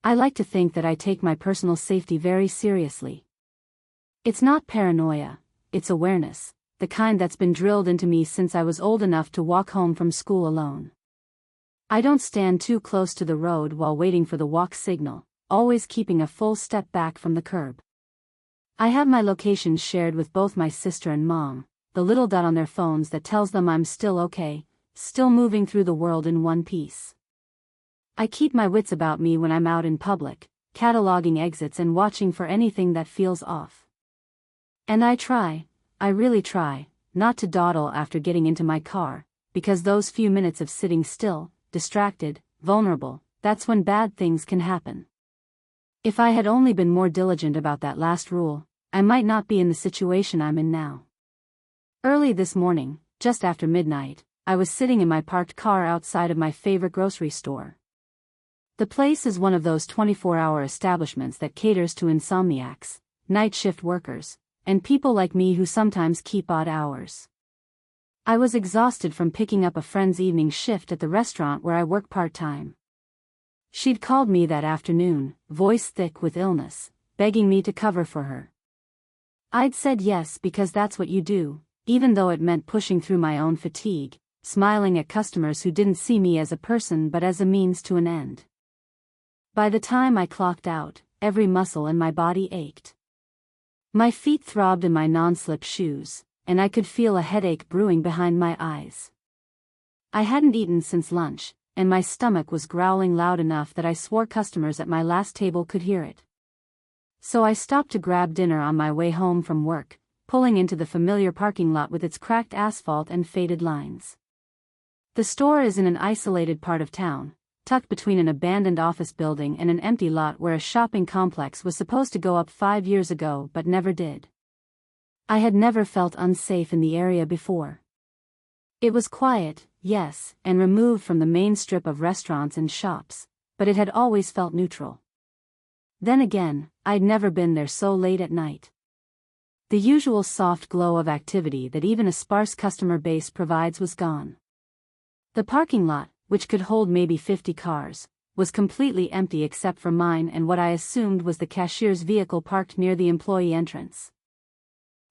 I like to think that I take my personal safety very seriously. It's not paranoia, it's awareness, the kind that's been drilled into me since I was old enough to walk home from school alone. I don't stand too close to the road while waiting for the walk signal, always keeping a full step back from the curb. I have my location shared with both my sister and mom, the little dot on their phones that tells them I'm still okay, still moving through the world in one piece. I keep my wits about me when I'm out in public, cataloging exits and watching for anything that feels off. And I really try, not to dawdle after getting into my car, because those few minutes of sitting still, distracted, vulnerable, that's when bad things can happen. If I had only been more diligent about that last rule, I might not be in the situation I'm in now. Early this morning, just after midnight, I was sitting in my parked car outside of my favorite grocery store. The place is one of those 24-hour establishments that caters to insomniacs, night shift workers, and people like me who sometimes keep odd hours. I was exhausted from picking up a friend's evening shift at the restaurant where I work part-time. She'd called me that afternoon, voice thick with illness, begging me to cover for her. I'd said yes because that's what you do, even though it meant pushing through my own fatigue, smiling at customers who didn't see me as a person but as a means to an end. By the time I clocked out, every muscle in my body ached. My feet throbbed in my non-slip shoes, and I could feel a headache brewing behind my eyes. I hadn't eaten since lunch, and my stomach was growling loud enough that I swore customers at my last table could hear it. So I stopped to grab dinner on my way home from work, pulling into the familiar parking lot with its cracked asphalt and faded lines. The store is in an isolated part of town, tucked between an abandoned office building and an empty lot where a shopping complex was supposed to go up 5 years ago but never did. I had never felt unsafe in the area before. It was quiet, yes, and removed from the main strip of restaurants and shops, but it had always felt neutral. Then again, I'd never been there so late at night. The usual soft glow of activity that even a sparse customer base provides was gone. The parking lot, which could hold maybe 50 cars, was completely empty except for mine and what I assumed was the cashier's vehicle parked near the employee entrance.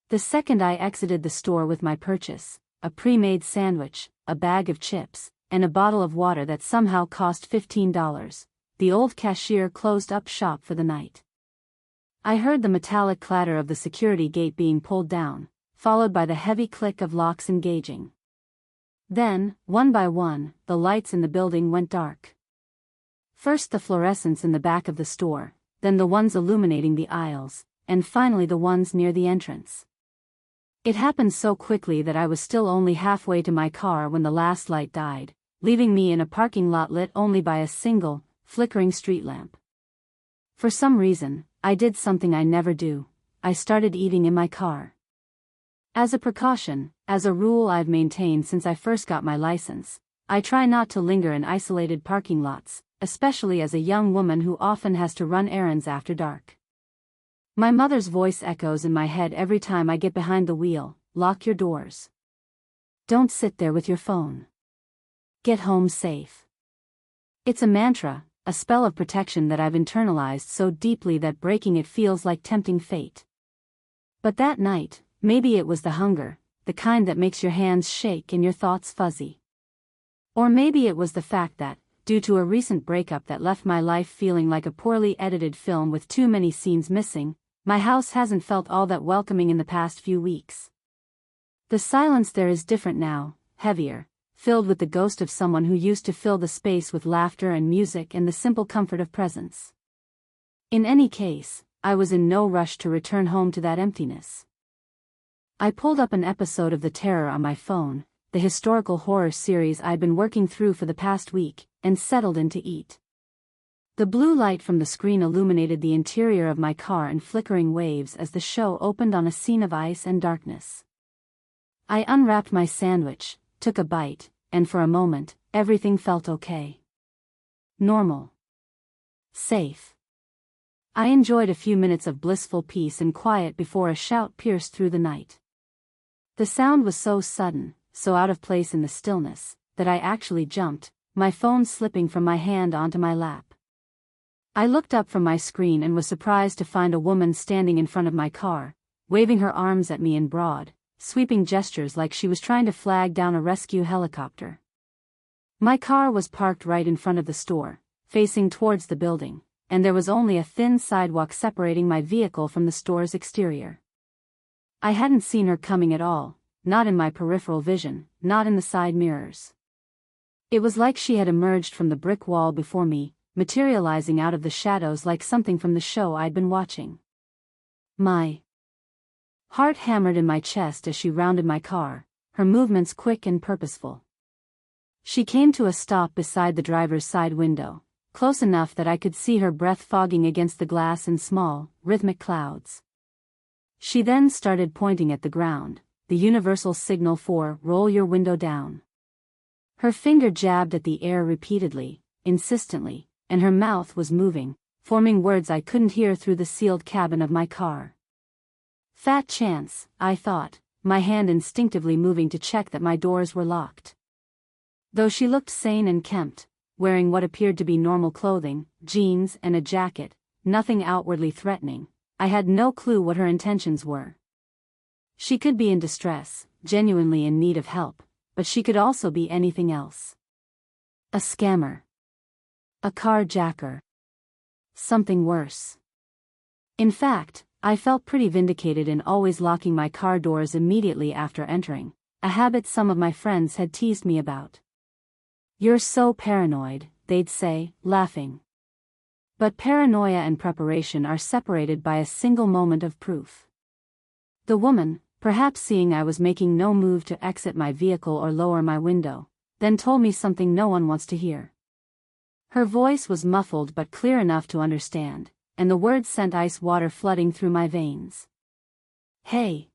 The second I exited the store with my purchase, a pre-made sandwich, a bag of chips, and a bottle of water that somehow cost $15, the old cashier closed up shop for the night. I heard the metallic clatter of the security gate being pulled down, followed by the heavy click of locks engaging. Then, one by one, the lights in the building went dark. First the fluorescents in the back of the store, then the ones illuminating the aisles, and finally the ones near the entrance. It happened so quickly that I was still only halfway to my car when the last light died, leaving me in a parking lot lit only by a single, flickering street lamp. For some reason, I did something I never do. I started eating in my car. As a precaution, as a rule I've maintained since I first got my license, I try not to linger in isolated parking lots, especially as a young woman who often has to run errands after dark. My mother's voice echoes in my head every time I get behind the wheel: lock your doors. Don't sit there with your phone. Get home safe. It's a mantra, a spell of protection that I've internalized so deeply that breaking it feels like tempting fate. But that night, maybe it was the hunger, the kind that makes your hands shake and your thoughts fuzzy. Or maybe it was the fact that, due to a recent breakup that left my life feeling like a poorly edited film with too many scenes missing, my house hasn't felt all that welcoming in the past few weeks. The silence there is different now, heavier, filled with the ghost of someone who used to fill the space with laughter and music and the simple comfort of presence. In any case, I was in no rush to return home to that emptiness. I pulled up an episode of The Terror on my phone, the historical horror series I'd been working through for the past week, and settled in to eat. The blue light from the screen illuminated the interior of my car in flickering waves as the show opened on a scene of ice and darkness. I unwrapped my sandwich, took a bite, and for a moment, everything felt okay. Normal. Safe. I enjoyed a few minutes of blissful peace and quiet before a shout pierced through the night. The sound was so sudden, so out of place in the stillness, that I actually jumped, my phone slipping from my hand onto my lap. I looked up from my screen and was surprised to find a woman standing in front of my car, waving her arms at me in broad, sweeping gestures like she was trying to flag down a rescue helicopter. My car was parked right in front of the store, facing towards the building, and there was only a thin sidewalk separating my vehicle from the store's exterior. I hadn't seen her coming at all, not in my peripheral vision, not in the side mirrors. It was like she had emerged from the brick wall before me, materializing out of the shadows like something from the show I'd been watching. My heart hammered in my chest as she rounded my car, her movements quick and purposeful. She came to a stop beside the driver's side window, close enough that I could see her breath fogging against the glass in small, rhythmic clouds. She then started pointing at the ground, the universal signal for "roll your window down." Her finger jabbed at the air repeatedly, insistently, and her mouth was moving, forming words I couldn't hear through the sealed cabin of my car. Fat chance, I thought, my hand instinctively moving to check that my doors were locked. Though she looked sane and kempt, wearing what appeared to be normal clothing, jeans and a jacket, nothing outwardly threatening, I had no clue what her intentions were. She could be in distress, genuinely in need of help, but she could also be anything else. A scammer. A carjacker. Something worse. In fact, I felt pretty vindicated in always locking my car doors immediately after entering, a habit some of my friends had teased me about. "You're so paranoid," they'd say, laughing. But paranoia and preparation are separated by a single moment of proof. The woman, perhaps seeing I was making no move to exit my vehicle or lower my window, then told me something no one wants to hear. Her voice was muffled but clear enough to understand, and the words sent ice water flooding through my veins. "Hey!"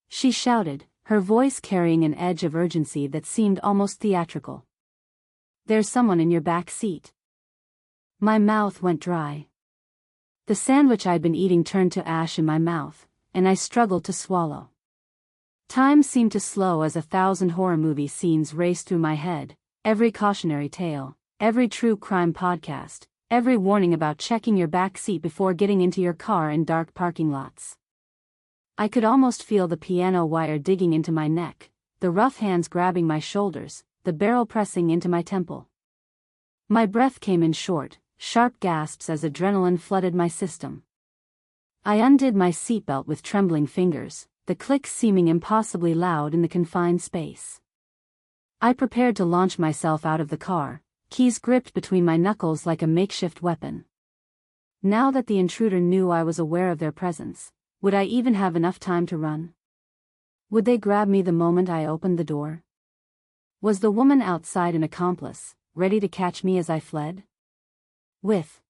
she shouted, her voice carrying an edge of urgency that seemed almost theatrical. "There's someone in your back seat." My mouth went dry. The sandwich I'd been eating turned to ash in my mouth, and I struggled to swallow. Time seemed to slow as 1,000 horror movie scenes raced through my head, every cautionary tale, every true crime podcast, every warning about checking your back seat before getting into your car in dark parking lots. I could almost feel the piano wire digging into my neck, the rough hands grabbing my shoulders, the barrel pressing into my temple. My breath came in short, sharp gasps as adrenaline flooded my system. I undid my seatbelt with trembling fingers, the click seeming impossibly loud in the confined space. I prepared to launch myself out of the car, keys gripped between my knuckles like a makeshift weapon. Now that the intruder knew I was aware of their presence, would I even have enough time to run? Would they grab me the moment I opened the door? Was the woman outside an accomplice, ready to catch me as I fled? With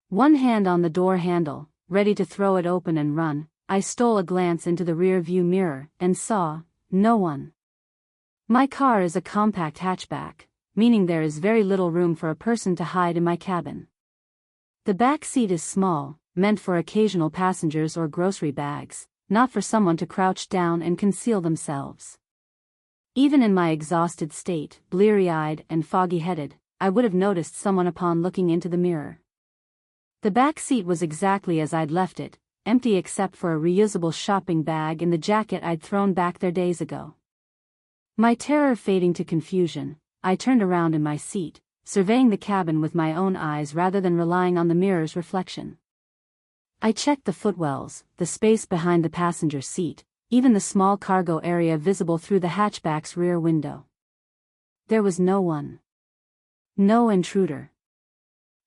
one hand on the door handle, ready to throw it open and run, I stole a glance into the rear view mirror and saw no one. My car is a compact hatchback, meaning there is very little room for a person to hide in my cabin. The back seat is small, meant for occasional passengers or grocery bags, not for someone to crouch down and conceal themselves. Even in my exhausted state, bleary-eyed and foggy-headed, I would have noticed someone upon looking into the mirror. The back seat was exactly as I'd left it, empty except for a reusable shopping bag and the jacket I'd thrown back there days ago. My terror fading to confusion, I turned around in my seat, surveying the cabin with my own eyes rather than relying on the mirror's reflection. I checked the footwells, the space behind the passenger seat, even the small cargo area visible through the hatchback's rear window. There was no one. No intruder.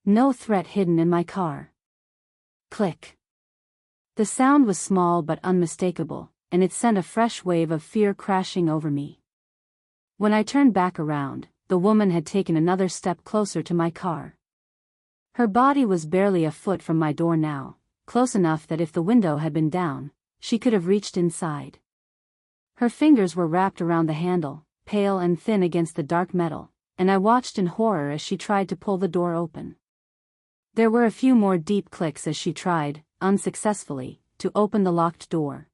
No threat hidden in my car. Click. The sound was small but unmistakable, and it sent a fresh wave of fear crashing over me. When I turned back around, the woman had taken another step closer to my car. Her body was barely a foot from my door now, close enough that if the window had been down, she could have reached inside. Her fingers were wrapped around the handle, pale and thin against the dark metal, and I watched in horror as she tried to pull the door open. There were a few more deep clicks as she tried, unsuccessfully, to open the locked door.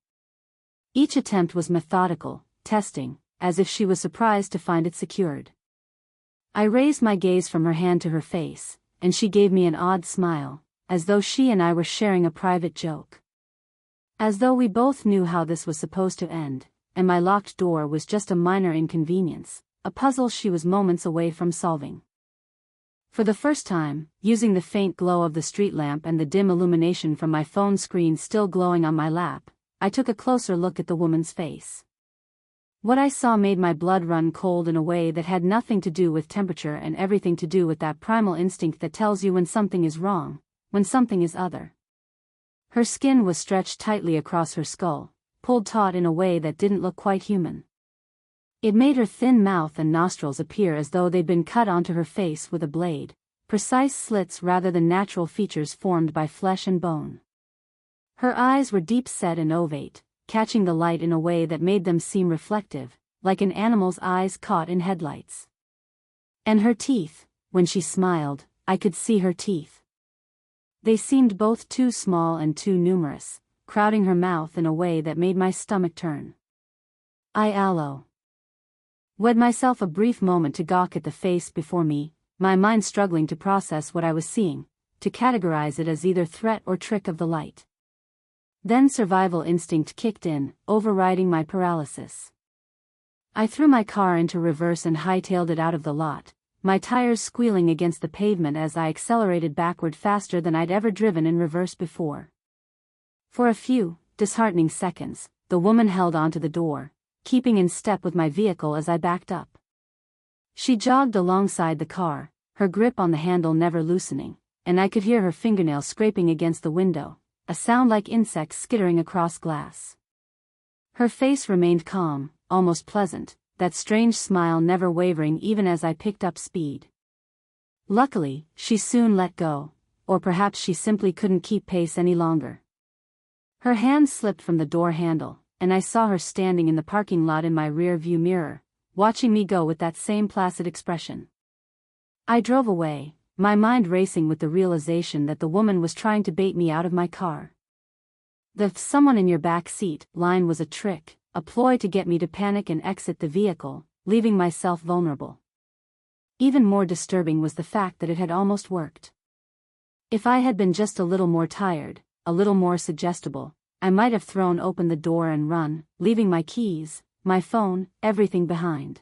Each attempt was methodical, testing, as if she was surprised to find it secured. I raised my gaze from her hand to her face, and she gave me an odd smile, as though she and I were sharing a private joke. As though we both knew how this was supposed to end, and my locked door was just a minor inconvenience, a puzzle she was moments away from solving. For the first time, using the faint glow of the street lamp and the dim illumination from my phone screen still glowing on my lap, I took a closer look at the woman's face. What I saw made my blood run cold in a way that had nothing to do with temperature and everything to do with that primal instinct that tells you when something is wrong, when something is other. Her skin was stretched tightly across her skull, pulled taut in a way that didn't look quite human. It made her thin mouth and nostrils appear as though they'd been cut onto her face with a blade, precise slits rather than natural features formed by flesh and bone. Her eyes were deep-set and ovate, catching the light in a way that made them seem reflective, like an animal's eyes caught in headlights. And her teeth, when she smiled, I could see her teeth. They seemed both too small and too numerous, crowding her mouth in a way that made my stomach turn. I wed myself a brief moment to gawk at the face before me, my mind struggling to process what I was seeing, to categorize it as either threat or trick of the light. Then survival instinct kicked in, overriding my paralysis. I threw my car into reverse and hightailed it out of the lot, my tires squealing against the pavement as I accelerated backward faster than I'd ever driven in reverse before. For a few disheartening seconds, the woman held onto the door, keeping in step with my vehicle as I backed up. She jogged alongside the car, her grip on the handle never loosening, and I could hear her fingernails scraping against the window, a sound like insects skittering across glass. Her face remained calm, almost pleasant, that strange smile never wavering even as I picked up speed. Luckily, she soon let go, or perhaps she simply couldn't keep pace any longer. Her hand slipped from the door handle, and I saw her standing in the parking lot in my rear view mirror, watching me go with that same placid expression. I drove away, my mind racing with the realization that the woman was trying to bait me out of my car. The "someone in your back seat" line was a trick, a ploy to get me to panic and exit the vehicle, leaving myself vulnerable. Even more disturbing was the fact that it had almost worked. If I had been just a little more tired, a little more suggestible, I might have thrown open the door and run, leaving my keys, my phone, everything behind.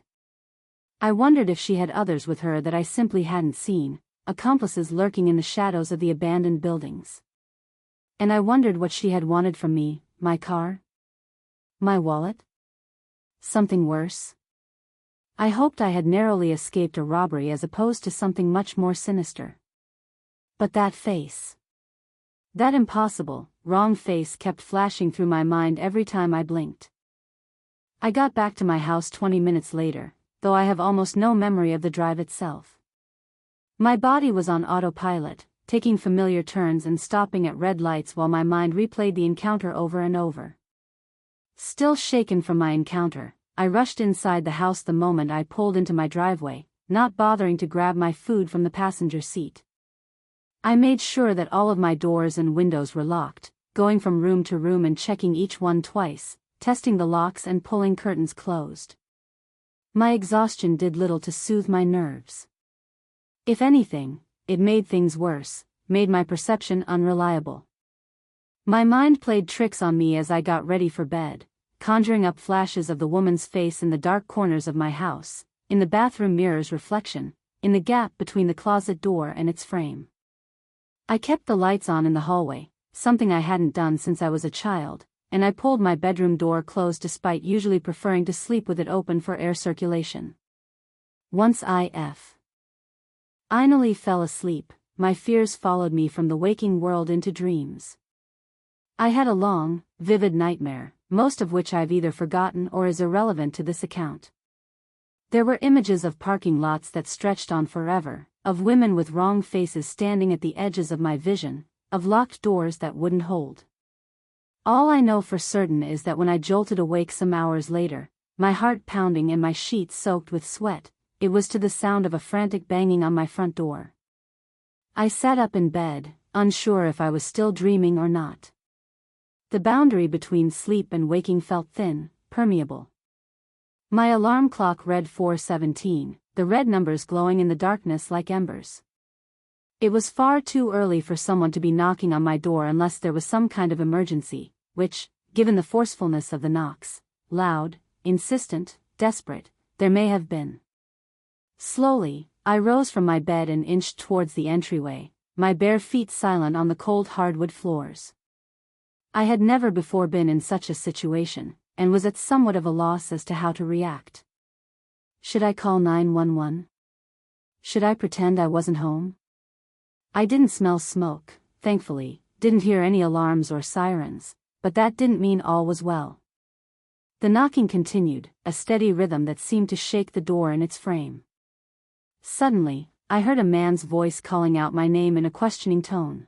I wondered if she had others with her that I simply hadn't seen, accomplices lurking in the shadows of the abandoned buildings. And I wondered what she had wanted from me, my car? My wallet? Something worse? I hoped I had narrowly escaped a robbery as opposed to something much more sinister. But that face. That impossible, wrong face kept flashing through my mind every time I blinked. I got back to my house 20 minutes later, though I have almost no memory of the drive itself. My body was on autopilot, taking familiar turns and stopping at red lights while my mind replayed the encounter over and over. Still shaken from my encounter, I rushed inside the house the moment I pulled into my driveway, not bothering to grab my food from the passenger seat. I made sure that all of my doors and windows were locked, going from room to room and checking each one twice, testing the locks and pulling curtains closed. My exhaustion did little to soothe my nerves. If anything, it made things worse, made my perception unreliable. My mind played tricks on me as I got ready for bed, conjuring up flashes of the woman's face in the dark corners of my house, in the bathroom mirror's reflection, in the gap between the closet door and its frame. I kept the lights on in the hallway, something I hadn't done since I was a child, and I pulled my bedroom door closed despite usually preferring to sleep with it open for air circulation. Once I finally fell asleep, my fears followed me from the waking world into dreams. I had a long, vivid nightmare, most of which I've either forgotten or is irrelevant to this account. There were images of parking lots that stretched on forever, of women with wrong faces standing at the edges of my vision, of locked doors that wouldn't hold. All I know for certain is that when I jolted awake some hours later, my heart pounding and my sheets soaked with sweat, it was to the sound of a frantic banging on my front door. I sat up in bed, unsure if I was still dreaming or not. The boundary between sleep and waking felt thin, permeable. My alarm clock read 4:17, the red numbers glowing in the darkness like embers. It was far too early for someone to be knocking on my door unless there was some kind of emergency, which, given the forcefulness of the knocks, loud, insistent, desperate, there may have been. Slowly, I rose from my bed and inched towards the entryway, my bare feet silent on the cold hardwood floors. I had never before been in such a situation, and was at somewhat of a loss as to how to react. Should I call 911? Should I pretend I wasn't home? I didn't smell smoke, thankfully, didn't hear any alarms or sirens, but that didn't mean all was well. The knocking continued, a steady rhythm that seemed to shake the door in its frame. Suddenly, I heard a man's voice calling out my name in a questioning tone.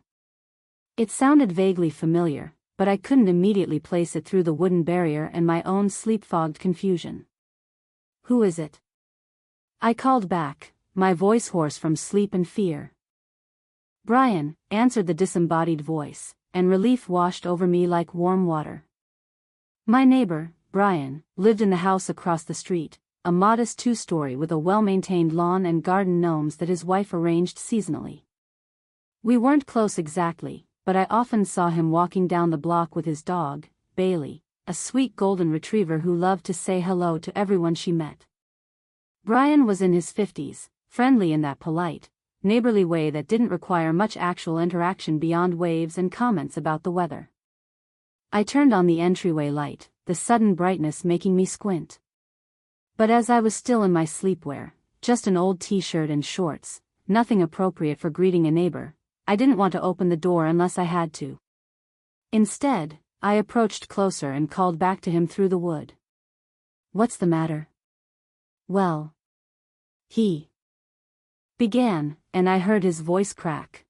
It sounded vaguely familiar, but I couldn't immediately place it through the wooden barrier and my own sleep-fogged confusion. "Who is it?" I called back, my voice hoarse from sleep and fear. "Brian," answered the disembodied voice, and relief washed over me like warm water. My neighbor, Brian, lived in the house across the street, a modest two-story with a well-maintained lawn and garden gnomes that his wife arranged seasonally. We weren't close exactly, but I often saw him walking down the block with his dog, Bailey, a sweet golden retriever who loved to say hello to everyone she met. Brian was in his 50s, friendly in that polite, neighborly way that didn't require much actual interaction beyond waves and comments about the weather. I turned on the entryway light, the sudden brightness making me squint. But as I was still in my sleepwear, just an old t-shirt and shorts, nothing appropriate for greeting a neighbor, I didn't want to open the door unless I had to. Instead, I approached closer and called back to him through the wood. "What's the matter?" "Well," he began, and I heard his voice crack.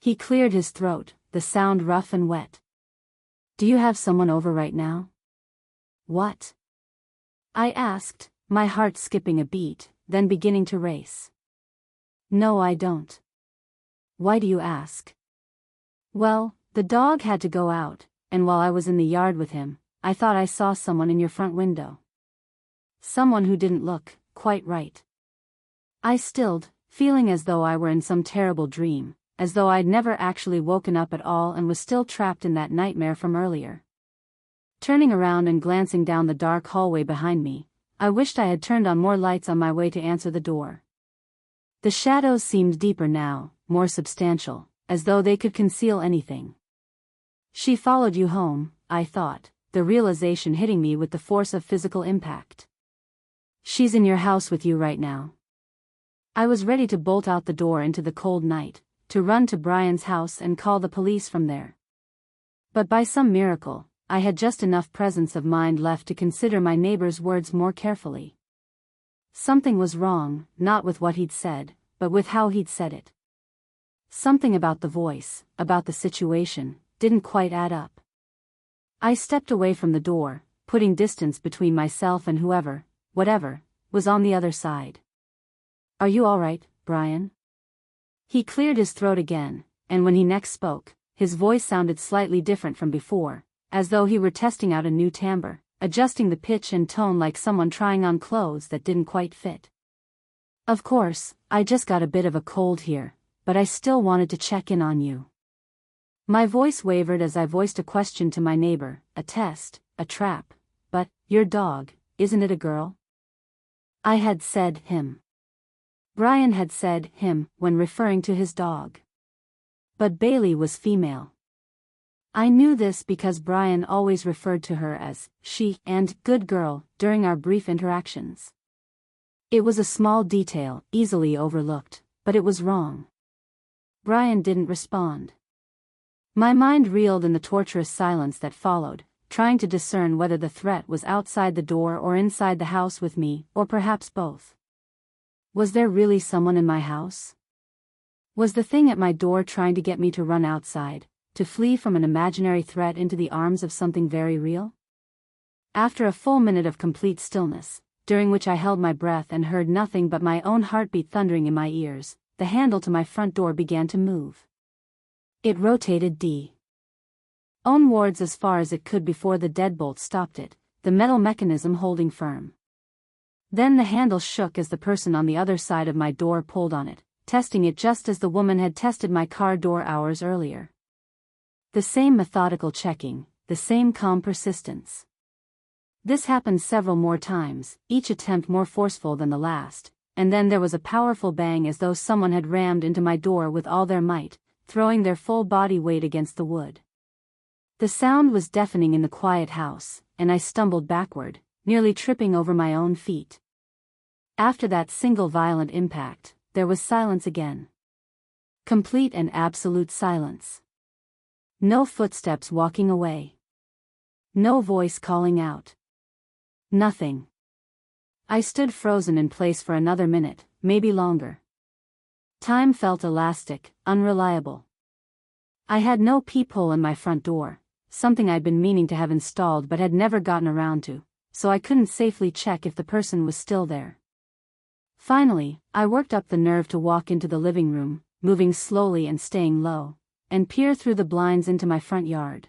He cleared his throat, the sound rough and wet. "Do you have someone over right now?" "What?" I asked, my heart skipping a beat, then beginning to race. "No, I don't." "Why do you ask?" "Well, the dog had to go out, and while I was in the yard with him, I thought I saw someone in your front window. Someone who didn't look quite right." I stilled, feeling as though I were in some terrible dream, as though I'd never actually woken up at all and was still trapped in that nightmare from earlier. Turning around and glancing down the dark hallway behind me, I wished I had turned on more lights on my way to answer the door. The shadows seemed deeper now, more substantial, as though they could conceal anything. "She followed you home," I thought, the realization hitting me with the force of physical impact. "She's in your house with you right now." I was ready to bolt out the door into the cold night, to run to Brian's house and call the police from there. But by some miracle, I had just enough presence of mind left to consider my neighbor's words more carefully. Something was wrong, not with what he'd said, but with how he'd said it. Something about the voice, about the situation, didn't quite add up. I stepped away from the door, putting distance between myself and whoever, whatever, was on the other side. "Are you all right, Brian?" He cleared his throat again, and when he next spoke, his voice sounded slightly different from before, as though he were testing out a new timbre, adjusting the pitch and tone like someone trying on clothes that didn't quite fit. "Of course, I just got a bit of a cold here, but I still wanted to check in on you." My voice wavered as I voiced a question to my neighbor, a test, a trap. "But, your dog, isn't it a girl?" I had said him. Brian had said him when referring to his dog. But Bailey was female. I knew this because Brian always referred to her as she and good girl during our brief interactions. It was a small detail, easily overlooked, but it was wrong. Brian didn't respond. My mind reeled in the torturous silence that followed, trying to discern whether the threat was outside the door or inside the house with me, or perhaps both. Was there really someone in my house? Was the thing at my door trying to get me to run outside, to flee from an imaginary threat into the arms of something very real? After a full minute of complete stillness, during which I held my breath and heard nothing but my own heartbeat thundering in my ears, the handle to my front door began to move. It rotated onwards as far as it could before the deadbolt stopped it, the metal mechanism holding firm. Then the handle shook as the person on the other side of my door pulled on it, testing it just as the woman had tested my car door hours earlier. The same methodical checking, the same calm persistence. This happened several more times, each attempt more forceful than the last, and then there was a powerful bang as though someone had rammed into my door with all their might, throwing their full body weight against the wood. The sound was deafening in the quiet house, and I stumbled backward, nearly tripping over my own feet. After that single violent impact, there was silence again. Complete and absolute silence. No footsteps walking away. No voice calling out. Nothing. I stood frozen in place for another minute, maybe longer. Time felt elastic, unreliable. I had no peephole in my front door, something I'd been meaning to have installed but had never gotten around to, so I couldn't safely check if the person was still there. Finally, I worked up the nerve to walk into the living room, moving slowly and staying low, and peer through the blinds into my front yard.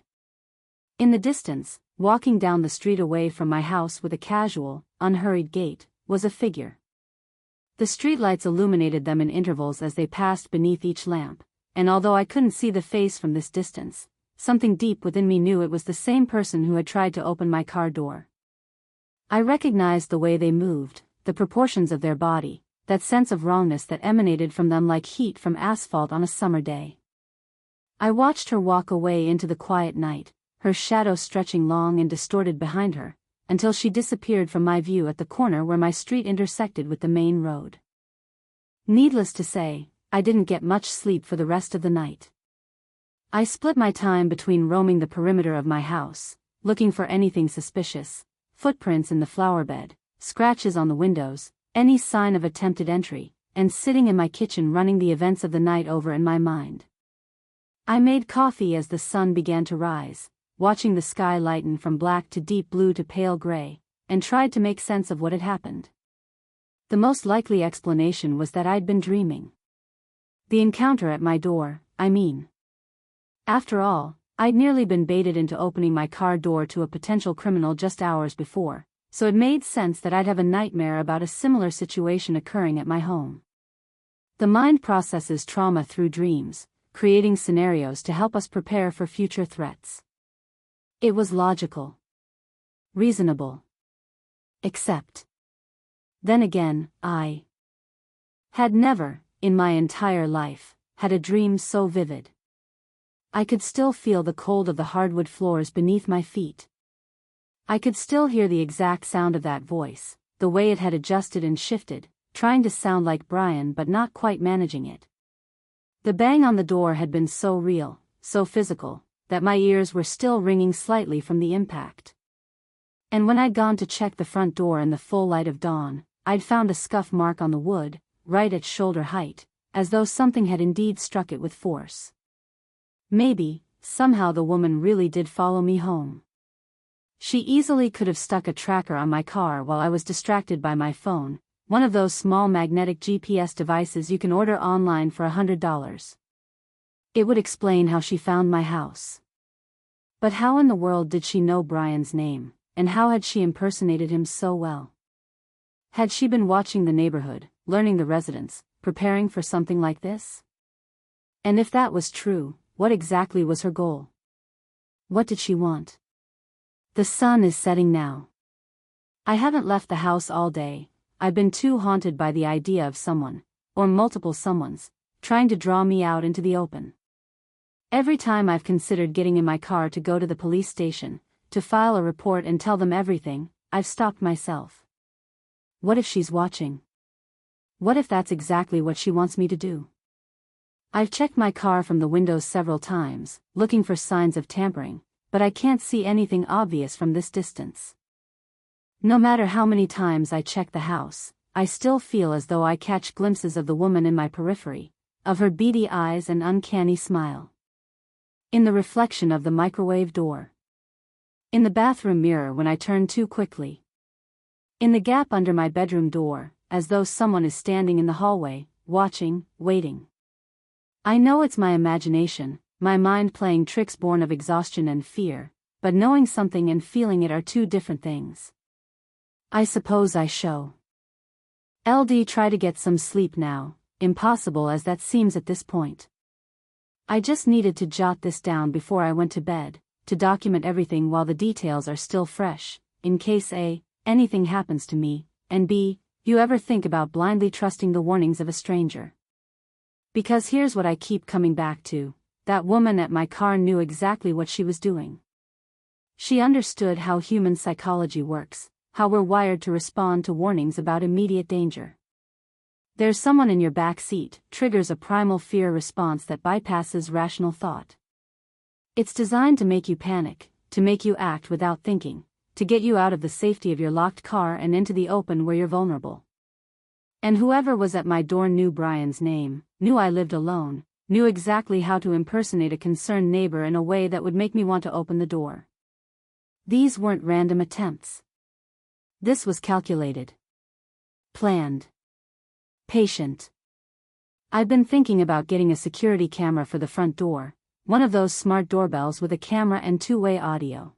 In the distance, walking down the street away from my house with a casual, unhurried gait, was a figure. The streetlights illuminated them in intervals as they passed beneath each lamp, and although I couldn't see the face from this distance, something deep within me knew it was the same person who had tried to open my car door. I recognized the way they moved, the proportions of their body, that sense of wrongness that emanated from them like heat from asphalt on a summer day. I watched her walk away into the quiet night, her shadow stretching long and distorted behind her, until she disappeared from my view at the corner where my street intersected with the main road. Needless to say, I didn't get much sleep for the rest of the night. I split my time between roaming the perimeter of my house, looking for anything suspicious, footprints in the flower bed, scratches on the windows, any sign of attempted entry, and sitting in my kitchen running the events of the night over in my mind. I made coffee as the sun began to rise, watching the sky lighten from black to deep blue to pale gray, and tried to make sense of what had happened. The most likely explanation was that I'd been dreaming. The encounter at my door, I mean. After all, I'd nearly been baited into opening my car door to a potential criminal just hours before, so it made sense that I'd have a nightmare about a similar situation occurring at my home. The mind processes trauma through dreams, creating scenarios to help us prepare for future threats. It was logical. Reasonable. Except. Then again, I had never, in my entire life, had a dream so vivid. I could still feel the cold of the hardwood floors beneath my feet. I could still hear the exact sound of that voice, the way it had adjusted and shifted, trying to sound like Brian but not quite managing it. The bang on the door had been so real, so physical, that my ears were still ringing slightly from the impact. And when I'd gone to check the front door in the full light of dawn, I'd found a scuff mark on the wood, right at shoulder height, as though something had indeed struck it with force. Maybe, somehow the woman really did follow me home. She easily could have stuck a tracker on my car while I was distracted by my phone, one of those small magnetic GPS devices you can order online for $100. It would explain how she found my house. But how in the world did she know Brian's name, and how had she impersonated him so well? Had she been watching the neighborhood, learning the residents, preparing for something like this? And if that was true, what exactly was her goal? What did she want? The sun is setting now. I haven't left the house all day. I've been too haunted by the idea of someone, or multiple someones, trying to draw me out into the open. Every time I've considered getting in my car to go to the police station, to file a report and tell them everything, I've stopped myself. What if she's watching? What if that's exactly what she wants me to do? I've checked my car from the windows several times, looking for signs of tampering, but I can't see anything obvious from this distance. No matter how many times I check the house, I still feel as though I catch glimpses of the woman in my periphery, of her beady eyes and uncanny smile. In the reflection of the microwave door. In the bathroom mirror when I turn too quickly. In the gap under my bedroom door, as though someone is standing in the hallway, watching, waiting. I know it's my imagination, my mind playing tricks born of exhaustion and fear, but knowing something and feeling it are two different things. I suppose I show. LD try to get some sleep now, impossible as that seems at this point. I just needed to jot this down before I went to bed, to document everything while the details are still fresh, in case A, anything happens to me, and B, you ever think about blindly trusting the warnings of a stranger. Because here's what I keep coming back to, that woman at my car knew exactly what she was doing. She understood how human psychology works, how we're wired to respond to warnings about immediate danger. There's someone in your back seat triggers a primal fear response that bypasses rational thought. It's designed to make you panic, to make you act without thinking, to get you out of the safety of your locked car and into the open where you're vulnerable. And whoever was at my door knew Brian's name, knew I lived alone, knew exactly how to impersonate a concerned neighbor in a way that would make me want to open the door. These weren't random attempts. This was calculated. Planned. Patient. I've been thinking about getting a security camera for the front door, one of those smart doorbells with a camera and two-way audio.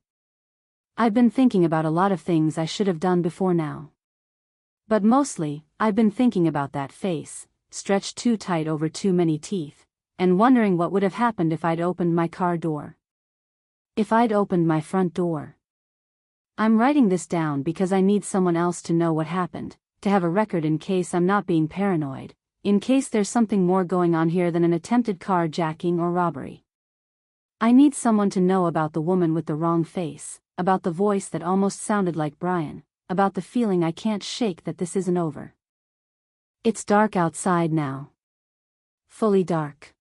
I've been thinking about a lot of things I should have done before now. But mostly, I've been thinking about that face, stretched too tight over too many teeth, and wondering what would have happened if I'd opened my car door. If I'd opened my front door. I'm writing this down because I need someone else to know what happened, to have a record in case I'm not being paranoid, in case there's something more going on here than an attempted carjacking or robbery. I need someone to know about the woman with the wrong face, about the voice that almost sounded like Brian, about the feeling I can't shake that this isn't over. It's dark outside now. Fully dark.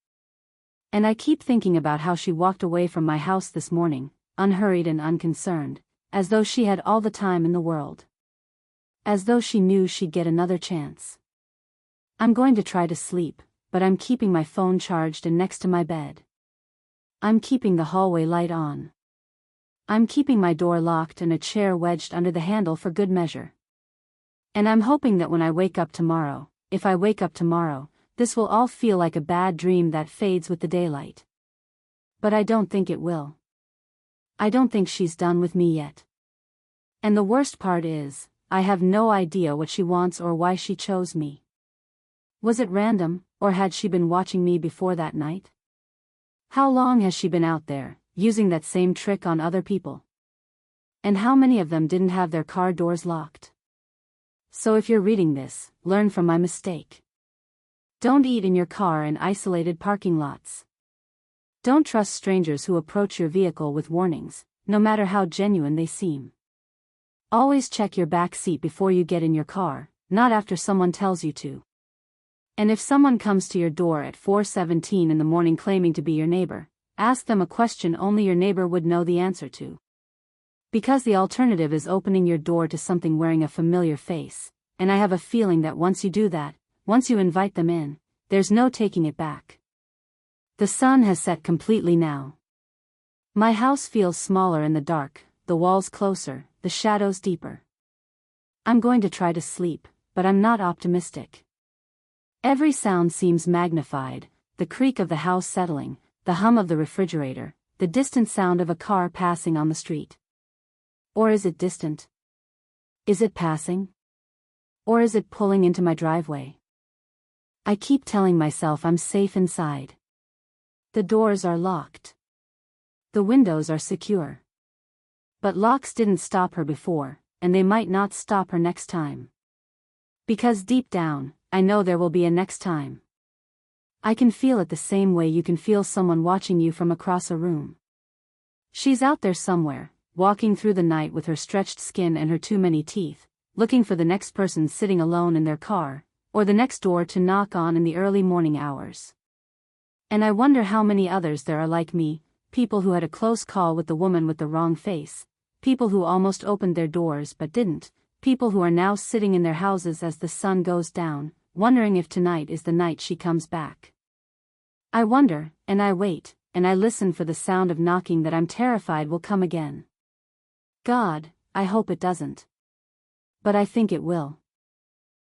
And I keep thinking about how she walked away from my house this morning, unhurried and unconcerned, as though she had all the time in the world. As though she knew she'd get another chance. I'm going to try to sleep, but I'm keeping my phone charged and next to my bed. I'm keeping the hallway light on. I'm keeping my door locked and a chair wedged under the handle for good measure. And I'm hoping that when I wake up tomorrow, if I wake up tomorrow, this will all feel like a bad dream that fades with the daylight. But I don't think it will. I don't think she's done with me yet. And the worst part is, I have no idea what she wants or why she chose me. Was it random, or had she been watching me before that night? How long has she been out there, using that same trick on other people? And how many of them didn't have their car doors locked? So if you're reading this, learn from my mistake. Don't eat in your car in isolated parking lots. Don't trust strangers who approach your vehicle with warnings, no matter how genuine they seem. Always check your back seat before you get in your car, not after someone tells you to. And if someone comes to your door at 4:17 in the morning claiming to be your neighbor, ask them a question only your neighbor would know the answer to. Because the alternative is opening your door to something wearing a familiar face, and I have a feeling that once you do that, once you invite them in, there's no taking it back. The sun has set completely now. My house feels smaller in the dark, the walls closer, the shadows deeper. I'm going to try to sleep, but I'm not optimistic. Every sound seems magnified, the creak of the house settling, the hum of the refrigerator, the distant sound of a car passing on the street. Or is it distant? Is it passing? Or is it pulling into my driveway? I keep telling myself I'm safe inside. The doors are locked. The windows are secure. But locks didn't stop her before, and they might not stop her next time. Because deep down, I know there will be a next time. I can feel it the same way you can feel someone watching you from across a room. She's out there somewhere, walking through the night with her stretched skin and her too many teeth, looking for the next person sitting alone in their car, or the next door to knock on in the early morning hours. And I wonder how many others there are like me, people who had a close call with the woman with the wrong face, people who almost opened their doors but didn't, people who are now sitting in their houses as the sun goes down, wondering if tonight is the night she comes back. I wonder, and I wait, and I listen for the sound of knocking that I'm terrified will come again. God, I hope it doesn't. But I think it will.